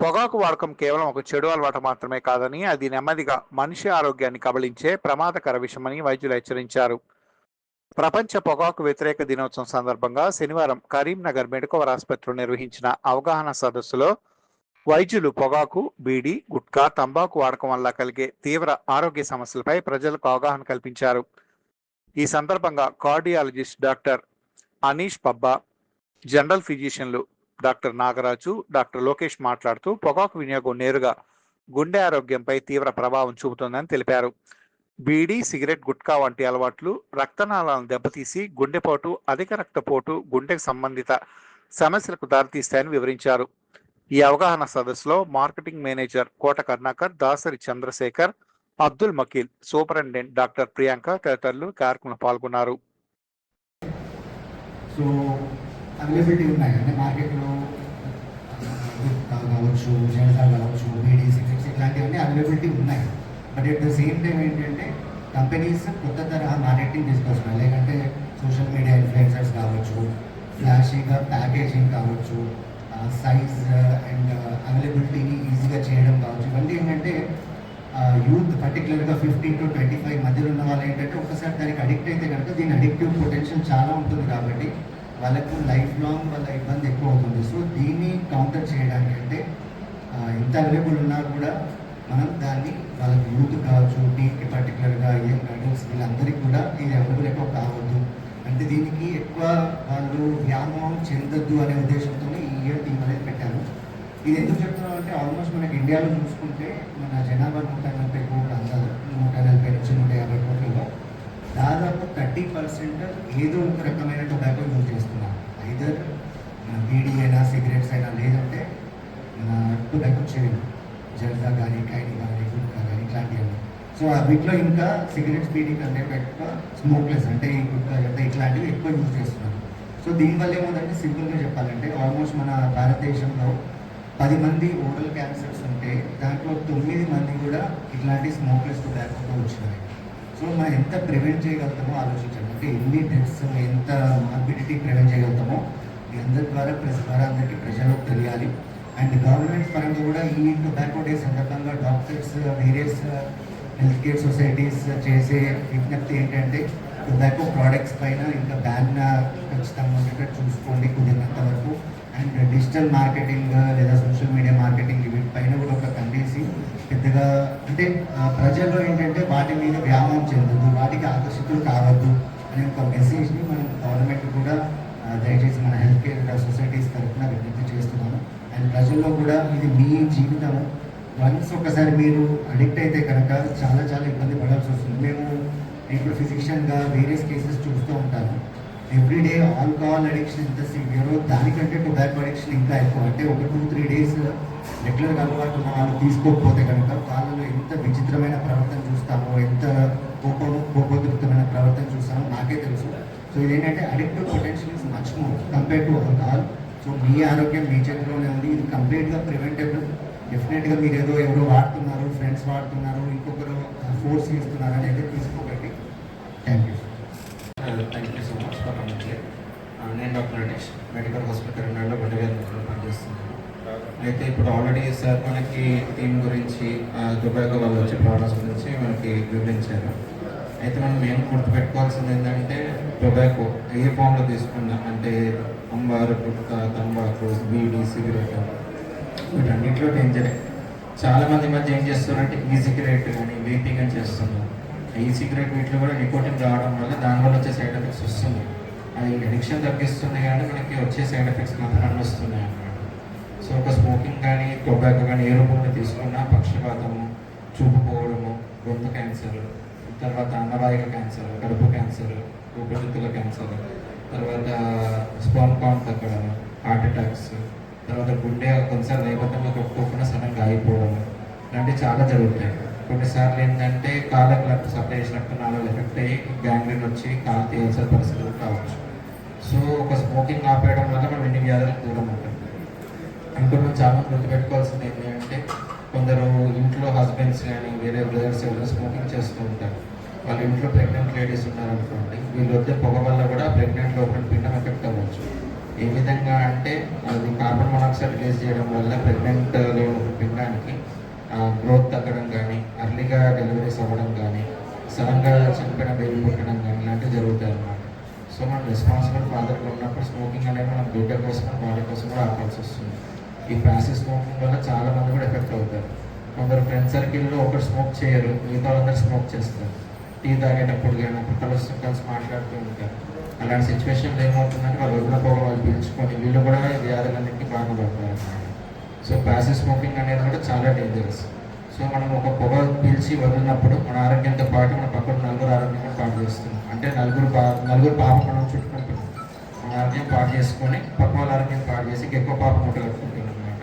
పొగాకు వాడకం కేవలం ఒక చెడు అలవాటు మాత్రమే కాదని, అది నెమ్మదిగా మనిషి ఆరోగ్యాన్ని కబళించే ప్రమాదకర విషయమని వైద్యులు హెచ్చరించారు. ప్రపంచ పొగాకు వ్యతిరేక దినోత్సవం సందర్భంగా శనివారం కరీంనగర్ మెడికవర్ ఆసుపత్రిలో నిర్వహించిన అవగాహన సదస్సులో వైద్యులు పొగాకు, బీడీ, గుట్కా, తంబాకు వాడకం వల్ల కలిగే తీవ్ర ఆరోగ్య సమస్యలపై ప్రజలకు అవగాహన కల్పించారు. ఈ సందర్భంగా cardiologist doctor Aneesh Pabba, general ఫిజిషియన్లు డాక్టర్ నాగరాజు, డాక్టర్ లోకేష్ మాట్లాడుతూ పొగాకు వినియోగం నేరుగా గుండె ఆరోగ్యంపై తీవ్ర ప్రభావం చూపుతుందని తెలిపారు. బీడీ, సిగరెట్, గుట్కా వంటి అలవాట్లు రక్తనాళాలను దెబ్బతీసి గుండెపోటు, అధిక రక్తపోటు, గుండెకు సంబంధిత సమస్యలకు దారితీస్తాయని వివరించారు. ఈ అవగాహన సదస్సులో మార్కెటింగ్ మేనేజర్ కోట కర్ణాకర్, దాసరి చంద్రశేఖర్, అబ్దుల్ మకీల్, సూపరింటెండెంట్ డాక్టర్ ప్రియాంక తదితరులు కార్యక్రమంలో పాల్గొన్నారు. సో అవైలబిలిటీ ఉన్నాయి అంటే మార్కెట్లో కావచ్చు, జనతా కావచ్చు, బీడీ, సిగరెట్స్ ఇట్లాంటివన్నీ అవైలబిలిటీ ఉన్నాయి. But at the same time ఏంటంటే కంపెనీస్ కొత్త తరహా మార్కెటింగ్ తీసుకొస్తున్నాయి. లేకంటే సోషల్ మీడియా ఇన్ఫ్లుయెన్సర్స్ కావచ్చు, ఫ్లాషీగా ప్యాకేజింగ్ కావచ్చు, సైజ్ అండ్ అవైలబిలిటీని ఈజీగా చేయడం కావచ్చు. ఇవన్నీ ఏంటంటే యూత్ పర్టికులర్గా 15 to 25 మధ్యలో ఉన్న వాళ్ళు ఏంటంటే ఒక్కసారి దానికి అడిక్ట్ అయితే కనుక దీని అడిక్టివ్ పొటెన్షియల్ చాలా ఉంటుంది కాబట్టి వాళ్ళకు లైఫ్ లాంగ్ వాళ్ళ ఇబ్బంది ఎక్కువ అవుతుంది. సో దీన్ని కౌంటర్ చేయడానికి అంటే ఎంత అవైలబుల్ ఉన్నా కూడా మనం దాన్ని వాళ్ళకి యూత్ కావచ్చు, టీకి పర్టికులర్గా యంగ్ అడల్ట్స్ వీళ్ళందరికీ కూడా ఇది అవైలబుల్ ఎక్కువ కావద్దు అంటే దీనికి ఎక్కువ వాళ్ళు వ్యామోహం చెందొద్దు అనే ఉద్దేశంతో ఈ ఇయర్ థీమ్ అనేది పెట్టాను. ఇది ఎందుకు చెప్తున్నాం అంటే ఆల్మోస్ట్ మనకి ఇండియాలో చూసుకుంటే మన జనాభా 140 కోట్లు అందరూ 140 నుంచి 150 కోట్లలో దాదాపు 30% ఏదో ఒక రకమైన టొబాకో యూజ్ చేస్తున్నారు. ఐదర్ బీడీ అయినా, సిగరెట్స్ అయినా, లేదంటే మన టొబాకో చేయడం జర్దా కానీ, కైని కానీ, గుట్కా కానీ ఇట్లాంటివన్నీ. సో వీటిలో ఇంకా సిగరెట్స్, బీడీ కంటే ఎక్కువ స్మోక్లెస్ అంటే ఈ గుట్కా జర్దా ఇట్లాంటివి ఎక్కువ యూజ్ చేస్తున్నారు. సో దీనివల్ల ఏమవుతుందంటే సింపుల్గా చెప్పాలంటే ఆల్మోస్ట్ మన భారతదేశంలో 10 మంది ఓరల్ క్యాన్సర్స్ ఉంటే దాంట్లో 9 మంది కూడా ఇట్లాంటి స్మోక్లెస్ టొబాకోతో వచ్చినాయి. సో మనం ఎంత ప్రివెంట్ చేయగలుగుతామో ఆలోచించండి. అంటే ఎన్ని డెత్స్, ఎంత మార్బిడిటీ ప్రివెంట్ చేయగలుగుతామో మీ అందరి ద్వారా ప్రెస్ ద్వారా అందరికీ ప్రజలకు తెలియాలి. అండ్ గవర్నమెంట్ పరంగా కూడా ఈ టొబాకో డే సందర్భంగా doctors, various health care societies చేసే విజ్ఞప్తి ఏంటంటే టొబాకో ప్రోడక్ట్స్ పైన ఇంకా బ్యాన్ ఖచ్చితంగా ఉండేటట్టు చూసుకోండి కుదిరినంత వరకు. అండ్ డిజిటల్ మార్కెటింగ్ లేదా సోషల్ మీడియా మార్కెటింగ్ వీటిపైన కూడా ఒక కండేసి పెద్దగా అంటే ప్రజల్లో ఏంటంటే వాటి మీద వ్యామోహం చెందద్దు, వాటికి ఆకర్షితులు కావద్దు అనే ఒక మెసేజ్ని మనం గవర్నమెంట్ కూడా దయచేసి మన హెల్త్ కేర్ సొసైటీస్ తరఫున విజ్ఞప్తి చేస్తున్నాము. అండ్ ప్రజల్లో కూడా ఇది మీ జీవితము, వన్స్ ఒకసారి మీరు అడిక్ట్ అయితే కనుక చాలా చాలా ఇబ్బంది పడాల్సి వస్తుంది. మేము ఇప్పుడు ఫిజిషియన్గా వేరియస్ కేసెస్ చూస్తూ ఉంటాను. ఎవ్రీడే ఆల్కహాల్ అడిక్షన్ ఎంత సివియరో దానికంటే టొబాకో అడిక్షన్ ఇంకా ఎక్కువ. అంటే ఒక 2-3 డేస్ రెగ్యులర్గా అలవాటు ఉన్న వాళ్ళు తీసుకోకపోతే కనుక వాళ్ళలో ఎంత విచిత్రమైన ప్రవర్తన చూస్తామో, ఎంత కోపోద్రిక్తమైన ప్రవర్తన చూస్తామో నాకే తెలుసు. సో ఇదేంటంటే addictive potential is much more compare to alcohol. So మీ ఆరోగ్యం మీ చేతిలోనే ఉంది. ఇది కంప్లీట్గా ప్రివెంటబుల్. డెఫినెట్గా మీరు ఎవరో వాడుతున్నారు, ఫ్రెండ్స్ వాడుతున్నారు, ఇంకొకరు ఫోర్స్ చేస్తున్నారు అనేది తీసుకోకండి. Thank you. Thank you so much for coming. నేను డాక్టర్ నటేష్, మెడికల్ హాస్పిటల్ కరీంనగర్లో గుండెవ్యాధులు పనిచేస్తున్నాను. అయితే ఇప్పుడు ఆల్రెడీ సార్ మనకి థీమ్ గురించి, టొబాకో వల్ల వచ్చే ప్రాబ్లమ్స్ గురించి మనకి వివరించారు. అయితే మనం మెయిన్ గుర్తుపెట్టుకోవాల్సింది ఏంటంటే టొబాకో ఏ ఫామ్లో తీసుకున్నా అంటే అంబారు, గుట్కా, తంబాకు, బీడీ, సిగరెట్ వీటన్నిటిలో డేంజరే. చాలామంది మధ్య ఏం చేస్తున్నారంటే ఈ సిగరెట్ కానీ వేపింగ్ అని చేస్తున్నారు. ఈ సిగరెట్ వీటిలో కూడా నికోటిన్ రావడం వల్ల దానివల్ల వచ్చే సైడ్ ఎఫెక్ట్స్ వస్తుంది. అది అడిక్షన్ తగ్గిస్తుంది కానీ మనకి వచ్చే సైడ్ ఎఫెక్ట్స్ మాత్రం వస్తున్నాయి అన్నమాట. సో ఒక స్మోకింగ్ కానీ, టొబాకో కానీ ఏ రూపంలో తీసుకున్నా పక్షపాతము, చూపు పోవడము, గొంతు క్యాన్సర్, తర్వాత అన్నవాహిక క్యాన్సర్, కడుపు క్యాన్సర్, ఊపిరితిత్తుల క్యాన్సర్, తర్వాత స్పర్మ్ కౌంట్ తగ్గడం, హార్ట్ అటాక్స్, తర్వాత గుండె కొన్నిసార్లు నేపథ్యంలో కొట్టుకోకుండా సడన్గా ఆగిపోవడం ఇలాంటివి చాలా జరుగుతాయి. కొన్నిసార్లు ఏంటంటే కాళ్ళకు రక్త సప్లై చేసినట్టు నాలుగు ఎఫెక్ట్ అయ్యి గ్యాంగ్రీన్ వచ్చి కాలు తీయాల్సిన పరిస్థితులు కావచ్చు. సో ఒక స్మోకింగ్ ఆపేయడం వల్ల మనం ఎన్ని వ్యాధులకు దూరం ఉంటుంది. ఇంకొక చాలా గుర్తుపెట్టుకోవాల్సింది ఏంటంటే కొందరు ఇంట్లో హస్బెండ్స్ కానీ వేరే బ్రదర్స్ ఎవరైనా స్మోకింగ్ చేస్తూ ఉంటారు. వాళ్ళ ఇంట్లో ప్రెగ్నెంట్ లేడీస్ ఉన్నారనుకోండి, వీళ్ళు వచ్చే పొగ వల్ల కూడా ప్రెగ్నెంట్ లోపల పిండం ఎఫెక్ట్ అవ్వచ్చు. ఏ విధంగా అంటే అది కార్బన్ మోనాక్సైడ్ రిలీజ్ చేయడం వల్ల ప్రెగ్నెంట్లో ఉన్న పిండానికి గ్రోత్ తగ్గడం కానీ, అర్లీగా డెలివరీస్ అవ్వడం కానీ, సడన్గా చనిపోయిన బేబీ పుట్టడం కానీ ఇలాంటివి జరుగుతాయి అన్నమాట. సో మనం రెస్పాన్సిబుల్ ఫాదర్గా ఉన్నప్పుడు స్మోకింగ్ అనేది మనం బిడ్డ కోసం బాడీ కోసం కూడా ఆపాల్సి వస్తుంది. ఈ ప్యాసివ్ స్మోకింగ్ వల్ల చాలా మంది కూడా ఎఫెక్ట్ అవుతారు. కొందరు ఫ్రెండ్ సర్కిల్లో ఒకరు స్మోక్ చేయరు, మిగతా వాళ్ళందరూ స్మోక్ చేస్తారు. టీ తాగేటప్పుడు కానీ అప్పుడు కలిసి మాట్లాడుతూ ఉంటారు. అలాంటి సిచ్యువేషన్లో ఏమవుతుందంటే వాళ్ళు వదిలిన పొగ వాళ్ళు పీల్చుకొని వీళ్ళు కూడా వ్యాధులన్నింటినీ బాగుపడతారు అన్నమాట. సో ప్యాసివ్ స్మోకింగ్ అనేది కూడా చాలా డేంజరస్. సో మనం ఒక పొగ పీల్చి వదిలినప్పుడు మన ఆరోగ్యంతో పాటు మన పక్కన నలుగురు ఆరోగ్యం కూడా పాటు చేస్తున్నాం. అంటే నలుగురు పాపం మనం చుట్టుకుంటున్నాం. మన ఆరోగ్యం పాటు చేసుకొని పక్క వాళ్ళ ఆరోగ్యం పాటు చేసి ఎక్కువ పాపం ముట్టగలుగుతుంటాం అన్నమాట.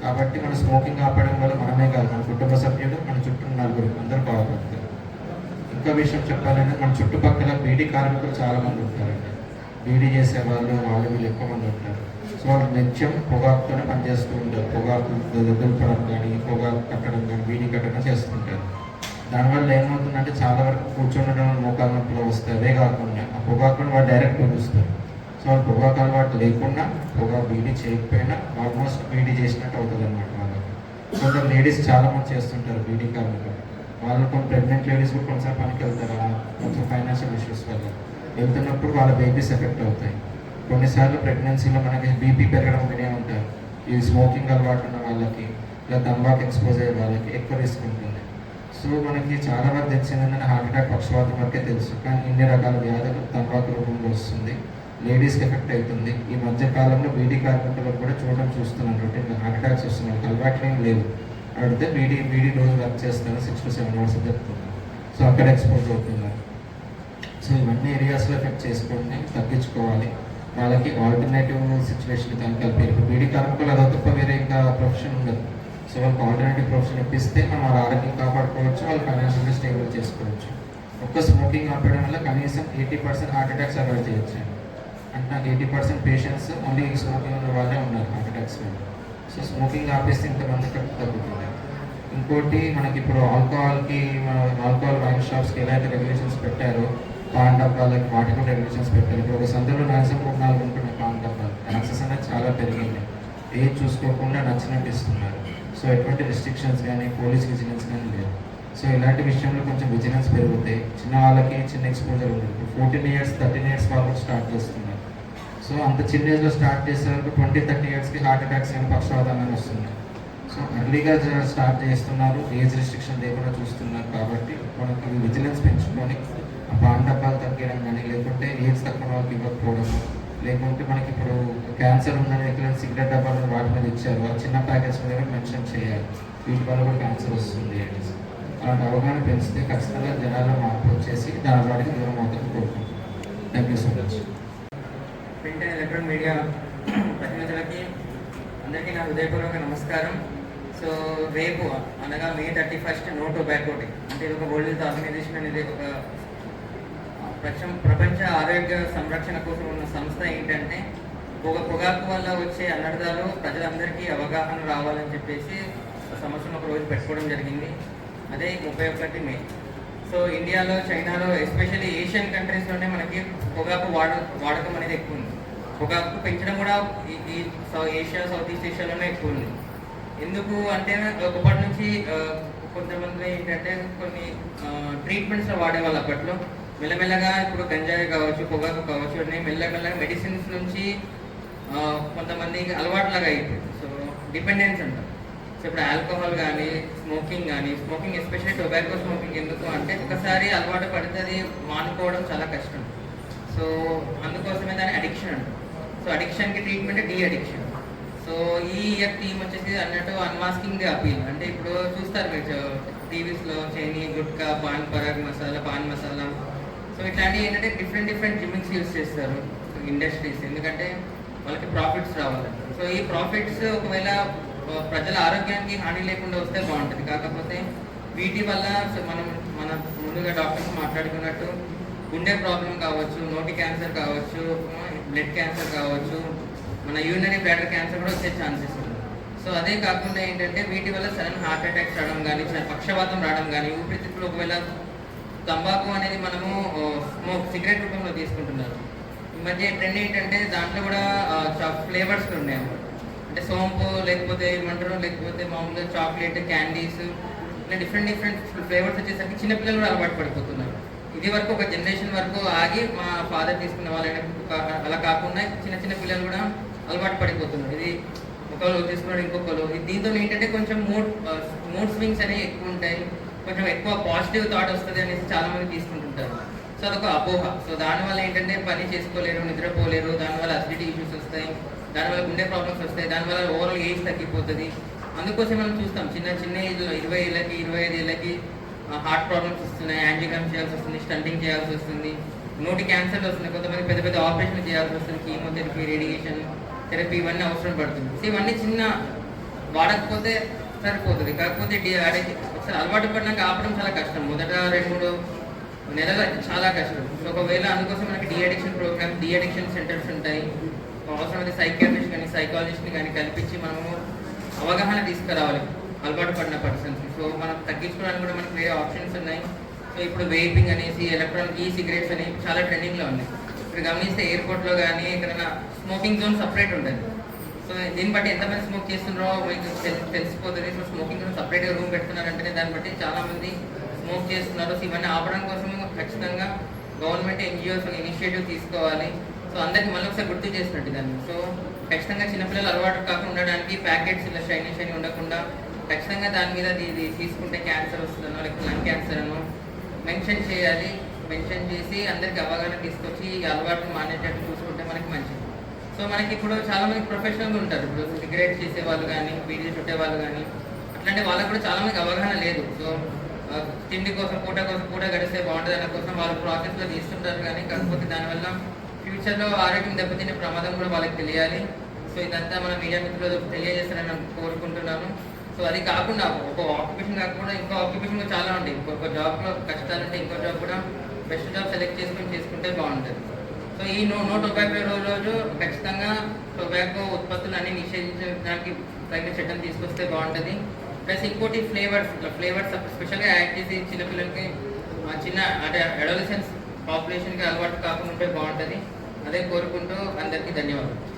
కాబట్టి మనం స్మోకింగ్ ఆపడం వల్ల మనమే కాదు, మన కుటుంబ సభ్యులు, మన చుట్టూ నలుగురు అందరూ బాగుపడతారు. ఇంకా విషయం చెప్పాలంటే మన చుట్టుపక్కల బీడీ కార్మికులు చాలామంది ఉంటారండి. బీడీ చేసే వాళ్ళు వీళ్ళు ఎక్కువ మంది ఉంటారు. సో వాళ్ళు నిత్యం పొగాకుతోనే పనిచేస్తూ ఉంటారు. పొగాకు దులపడం కానీ, పొగాకు కట్టడం కానీ, బీడీ కట్టడం చేస్తుంటారు. దానివల్ల ఏమవుతుందంటే చాలా వరకు కూర్చోండడం, మోకాలు నొప్పులు వస్తాయి. అదే కాకుండా ఆ పొగాకుని వాళ్ళు డైరెక్ట్ పీలుస్తారు. సో వాళ్ళు పొగాకు అలవాటు లేకుండా బీడీ చేయకపోయినా ఆల్మోస్ట్ బీడీ చేసినట్టు అవుతుంది అన్నమాట వాళ్ళకి. కొందరు లేడీస్ చాలామంది చేస్తుంటారు బీడీ కార్మికులు. వాళ్ళు కొన్ని ప్రెగ్నెంట్ లేడీస్ కూడా కొంచెం పనికి వెళ్తారు, కొంచెం ఫైనాన్షియల్ ఇష్యూస్ వల్ల వెళ్తున్నప్పుడు వాళ్ళ బేబీస్ ఎఫెక్ట్ అవుతాయి. కొన్నిసార్లు ప్రెగ్నెన్సీలో మనకి బీపీ పెరగడం వినే ఉంటారు. ఈ స్మోకింగ్ అలవాటు ఉన్న వాళ్ళకి, ఇలా తంబాకు ఎక్స్పోజ్ అయ్యే వాళ్ళకి ఎక్కువ రిస్క్ ఉంటుంది. సో మనకి చాలా వరకు తెలిసిందంటే హార్ట్ అటాక్, పక్షవాతం వరకే తెలుసు. కానీ ఇన్ని రకాల వ్యాధులు తంబాకు రూపంలో వస్తుంది, లేడీస్కి ఎఫెక్ట్ అవుతుంది. ఈ మధ్య కాలంలో బీడీ కార్మికులకు కూడా చూస్తున్నాం, రొటీన్గా హార్ట్ అటాక్స్ వస్తున్నాయి. అలవాట్లు ఏం లేదు, అడిగితే బీడీ రోజు వర్క్ చేస్తాను 6 to 7 hours చెప్తున్నాను. సో అక్కడ ఎక్స్పోజ్ అవుతున్నారు. సో ఇవన్నీ ఏరియాస్లో ఎఫెక్ట్ చేసుకొని తగ్గించుకోవాలి. వాళ్ళకి ఆల్టర్నేటివ్ సిచ్యువేషన్ కలిపి ఇప్పుడు బీడీ కార్మికులు అదో తప్ప వేరే ఇంకా ప్రొఫెషన్ ఉండదు. సో వాళ్ళకి ఆల్టర్నేటివ్ ప్రొఫెషన్ ఇప్పిస్తే మనం వాళ్ళ ఆరోగ్యం కాపాడుకోవచ్చు, వాళ్ళు ఫైనాన్షియల్గా స్టేబుల్ చేసుకోవచ్చు. ఒక్క స్మోకింగ్ ఆపడం వల్ల కనీసం 80% హార్ట్ అటాక్స్ అవాయిడ్ చేయొచ్చు. అంటే నాకు 80% పేషెంట్స్ ఓన్లీ స్మోకింగ్ ఉన్న వాళ్ళే ఉన్నారు హార్ట్ అటాక్స్ వల్ల. సో స్మోకింగ్ ఆపేస్తే ఇంతమంది తగ్గుతుంది. ఇంకోటి మనకి ఇప్పుడు ఆల్కహాల్ వైన్ షాప్స్కి ఎలా అయితే రెగ్యులేషన్స్ పెట్టారో, పాన్ డబ్బాలకి వాటికి కూడా రెగ్యులేషన్స్ పెట్టారు. ఇప్పుడు ఒక సందులో మ్యాక్సిమం 3-4 ఉంటున్నాయి పాన్ డబ్బాలు. యాక్సెస్ అనేది చాలా పెరిగింది. ఏది చూసుకోకుండా నచ్చినట్టు ఇస్తున్నారు. సో ఎటువంటి రెస్ట్రిక్షన్స్ కానీ, పోలీస్ విజిలెన్స్ కానీ లేదు. సో ఇలాంటి విషయంలో కొంచెం విజిలెన్స్ పెరుగుతాయి. చిన్న వాళ్ళకి చిన్న ఎక్స్పోజర్ ఉంటుంది. ఇప్పుడు 14 years 13 years వాళ్ళు స్టార్ట్ చేస్తున్నారు. సో అంత చిన్న ఏజ్లో స్టార్ట్ చేసే వరకు 20-30 yearsకి హార్ట్ అటాక్స్ కానీ, పక్షవాతం కానీ వస్తున్నాయి. సో ఎర్లీగా స్టార్ట్ చేస్తున్నారు, ఏజ్ రెస్ట్రిక్షన్ లేకుండా చూస్తున్నారు. కాబట్టి మనకి విజిలెన్స్ పెంచుకొని ఆ పాన్ డబ్బాలు తగ్గడం కానీ, లేకుంటే ఏజ్ తక్కువ వాళ్ళకి ఇవ్వకపోవడం, లేకుంటే మనకి ఇప్పుడు క్యాన్సర్ ఉందని ఎక్కడైనా సిగరెట్ డబ్బాలు వాటి మీద ఇచ్చారు, ఆ చిన్న ప్యాకెట్స్ మీద మెన్షన్ చేయాలి, వీటి వల్ల కూడా క్యాన్సర్ వస్తుంది అనేసి. అలాంటి అవగాహన పెంచితే ఖచ్చితంగా జనాల్లో మార్పు వచ్చేసి దాని వాటికి దూరం అవుతుంది కోరుకుంటున్నాం. Thank you so much. Print and electronic media ప్రతినిధులకి అందరికీ నా హృదయపూర్వక నమస్కారం. సో రేపు అనగా May 31st no tobacco day. అంటే ఇది ఒక వరల్డ్ హెల్త్ ఆర్గనైజేషన్ అనేది ఒక ప్రపంచ ఆరోగ్య సంరక్షణ కోసం ఉన్న సంస్థ. ఏంటంటే పొగాకు వల్ల వచ్చే అనర్థాలు ప్రజలందరికీ అవగాహన రావాలని చెప్పేసి సంవత్సరం ఒక రోజు పెట్టుకోవడం జరిగింది. అదే 31 May. సో ఇండియాలో, చైనాలో, ఎస్పెషల్లీ ఏషియన్ కంట్రీస్లోనే మనకి పొగాకు వాడకం అనేది ఎక్కువ ఉంది. పొగాకు పెంచడం కూడా ఈ ఏషియా, సౌత్ ఈస్ట్ ఏషియాలోనే ఎక్కువ ఉంది. ఎందుకు అంటే ఒకప్పటి నుంచి కొంతమంది ఏంటంటే కొన్ని ట్రీట్మెంట్స్లో వాడేవాళ్ళు. అప్పట్లో మెల్లమెల్లగా ఇప్పుడు గంజాయి కావచ్చు, పొగాకు కావచ్చు, అన్నీ మెల్లమెల్లగా మెడిసిన్స్ నుంచి కొంతమందికి అలవాటులాగా అయిపోయింది. సో డిపెండెన్స్ అంటారు. సో ఇప్పుడు ఆల్కహాల్ కానీ, స్మోకింగ్ ఎస్పెషల్లీ టొబాకో స్మోకింగ్ ఎందుకు అంటే ఒకసారి అలవాటు పడితే అది మానుకోవడం చాలా కష్టం. సో అందుకోసమే దాని అడిక్షన్ అంటారు. సో అడిక్షన్కి ట్రీట్మెంట్ డీ అడిక్షన్. సో ఈ ఇయర్ థీమ్ వచ్చేసి అన్నట్టు అన్మాస్కింగ్ ది అపీల్. అంటే ఇప్పుడు చూస్తారు మీరు టీవీస్లో చైనీ, గుట్కా, పాన్ పరాగ్ మసాలా, పాన్ మసాలా. సో ఇట్లాంటివి ఏంటంటే డిఫరెంట్ జిమ్మింగ్స్ యూజ్ చేస్తారు ఇండస్ట్రీస్, ఎందుకంటే వాళ్ళకి ప్రాఫిట్స్ రావాలంట. సో ఈ ప్రాఫిట్స్ ఒకవేళ ప్రజల ఆరోగ్యానికి హాని లేకుండా వస్తే బాగుంటుంది. కాకపోతే వీటి వల్ల మన ముందుగా డాక్టర్స్ మాట్లాడుకున్నట్టు గుండె ప్రాబ్లం కావచ్చు, నోటి క్యాన్సర్ కావచ్చు, బ్లడ్ క్యాన్సర్ కావచ్చు, మన యూరినరీ బ్లాడర్ క్యాన్సర్ కూడా వచ్చే ఛాన్సెస్ ఉంది. సో అదే కాకుండా ఏంటంటే వీటి వల్ల సడన్ హార్ట్ అటాక్స్ రావడం కానీ, పక్షవాతం రావడం కానీ, ఊపిరితిత్తులు ఒకవేళ తంబాకు అనేది మనము సిగరెట్ రూపంలో తీసుకుంటున్నారు. ఈ మధ్య ట్రెండ్ ఏంటంటే దాంట్లో కూడా ఫ్లేవర్స్ ఉన్నాయి అన్నమాట. అంటే సోంపు లేకపోతే ఏమంటారు, లేకపోతే మామూలుగా చాక్లెట్, క్యాండీస్, ఇలా డిఫరెంట్ ఫ్లేవర్స్ వచ్చేసరికి చిన్నపిల్లలు కూడా అలవాటు పడిపోతున్నారు. ఇది వరకు ఒక జనరేషన్ వరకు ఆగి మా ఫాదర్ తీసుకున్న వాళ్ళైనా అలా కాకుండా చిన్న పిల్లలు కూడా అలవాటు పడిపోతున్నారు. ఇది ఒకరు తీసుకున్నాడు ఇంకొకరు. దీంతో ఏంటంటే కొంచెం మూడ్ స్వింగ్స్ అనేవి ఎక్కువ ఉంటాయి, కొంచెం ఎక్కువ పాజిటివ్ థాట్ వస్తుంది అనేసి చాలా మంది తీసుకుంటుంటారు. సో అదొక అపోహ. సో దానివల్ల ఏంటంటే పని చేసుకోలేరు, నిద్రపోలేరు, దానివల్ల అసిడిటీ ఇష్యూస్ వస్తాయి, దానివల్ల గుండె ప్రాబ్లమ్స్ వస్తాయి, దానివల్ల ఓవరాల్ ఏజ్ తగ్గిపోతుంది. అందుకోసం మనం చూస్తాం చిన్న ఏజ్లో 20 ఏళ్ళకి 25 ఏళ్ళకి హార్ట్ ప్రాబ్లమ్స్ వస్తున్నాయి, యాంజియోగ్రామ్ చేయాల్సి వస్తుంది, స్టంటింగ్ చేయాల్సి వస్తుంది, నోటి క్యాన్సర్లు వస్తున్నాయి, కొంతమంది పెద్ద ఆపరేషన్ చేయాల్సి వస్తుంది, కీమోథెరపీ, రేడియేషన్ థెరపీ ఇవన్నీ అవసరం పడుతుంది. సో ఇవన్నీ చిన్న వాడకపోతే సరిపోతుంది. కాకపోతే ఒకసారి అలవాటు పడినాక ఆపడం చాలా కష్టం. మొదట 2-3 నెలలు చాలా కష్టం. సో ఒకవేళ అందుకోసం మనకి డీఅడిక్షన్ ప్రోగ్రామ్, డీఅడిక్షన్ సెంటర్స్ ఉంటాయి. అవసరమైతే సైకియాట్రిస్ట్ కానీ సైకాలజిస్ట్ని కానీ కల్పించి మనము అవగాహన తీసుకురావాలి అలవాటు పడిన పర్సన్స్. సో మనం తగ్గించుకోవడానికి కూడా మనకి వేరే ఆప్షన్స్ ఉన్నాయి. సో ఇప్పుడు వేపింగ్ అనేసి, ఎలక్ట్రానిక్ సిగరెట్స్ అనేవి చాలా ట్రెండింగ్లో ఉన్నాయి. ఇప్పుడు గమనిస్తే ఎయిర్పోర్ట్లో కానీ ఎక్కడైనా స్మోకింగ్ జోన్ సపరేట్ ఉంటుంది. సో దీన్ని బట్టి ఎంతమంది స్మోక్ చేస్తున్నారో మీకు తెలిసిపోతుంది. సో స్మోకింగ్ జోన్ సపరేట్గా రూమ్ పెడుతున్నారంటేనే దాన్ని బట్టి చాలామంది స్మోక్ చేస్తున్నారు. సో ఇవన్నీ ఆపడం కోసం ఖచ్చితంగా గవర్నమెంట్, ఎన్జిఓస్ ఇనిషియేటివ్ తీసుకోవాలి. సో అందరికీ మళ్ళీ ఒకసారి గుర్తు చేసినట్టు దాన్ని. సో ఖచ్చితంగా చిన్నపిల్లలు అలవాటు కాకుండా ఉండడానికి ప్యాకెట్స్ ఇలా షైనీ ఉండకుండా ఖచ్చితంగా దాని మీద ఇది తీసుకుంటే క్యాన్సర్ వస్తుందనో లేకపోతే లంగ్ క్యాన్సర్ అనో మెన్షన్ చేయాలి. మెన్షన్ చేసి అందరికి అవగాహన తీసుకొచ్చి ఈ అలవాటును మానేటట్టు చూసుకుంటే మనకి మంచిది. సో మనకి ఇప్పుడు చాలామంది ప్రొఫెషనల్గా ఉంటారు. ఇప్పుడు సిగరెట్ చేసే వాళ్ళు కానీ, బీడీలు చుట్టే వాళ్ళు కానీ, అట్లాంటి వాళ్ళకి కూడా చాలామందికి అవగాహన లేదు. సో తిండి కోసం పూట గడిస్తే బాగుంటుంది అన్న కోసం వాళ్ళు ప్రాసెస్లో తీస్తుంటారు. కానీ కాకపోతే దానివల్ల ఫ్యూచర్లో ఆరోగ్యం దెబ్బతినే ప్రమాదం కూడా వాళ్ళకి తెలియాలి. సో ఇదంతా మన మీడియా మిత్రులు తెలియజేస్తారని కోరుకుంటున్నాను. సో అది కాకుండా ఒక ఆక్యుపేషన్ కాకుండా ఇంకో ఆక్యుపేషన్ కూడా చాలా ఉంటాయి. ఇంకొక జాబ్లో కష్టాలు ఉంటే ఇంకో జాబ్ కూడా బెస్ట్ జాబ్ సెలెక్ట్ చేసుకుంటే బాగుంటుంది. సో ఈ నో టొబాకో రోజు ఖచ్చితంగా టొబాకో ఉత్పత్తులు అన్ని నిషేధించడానికి తగిన చట్టం తీసుకొస్తే బాగుంటుంది. ప్లస్ ఇంకోటి ఫ్లేవర్స్ స్పెషల్గా యాడ్ చేసి చిన్నపిల్లలకి అంటే అడోలసెన్స్ పాపులేషన్కి అలవాటు కాకుండా ఉంటే బాగుంటుంది. అదే కోరుకుంటూ అందరికీ ధన్యవాదాలు.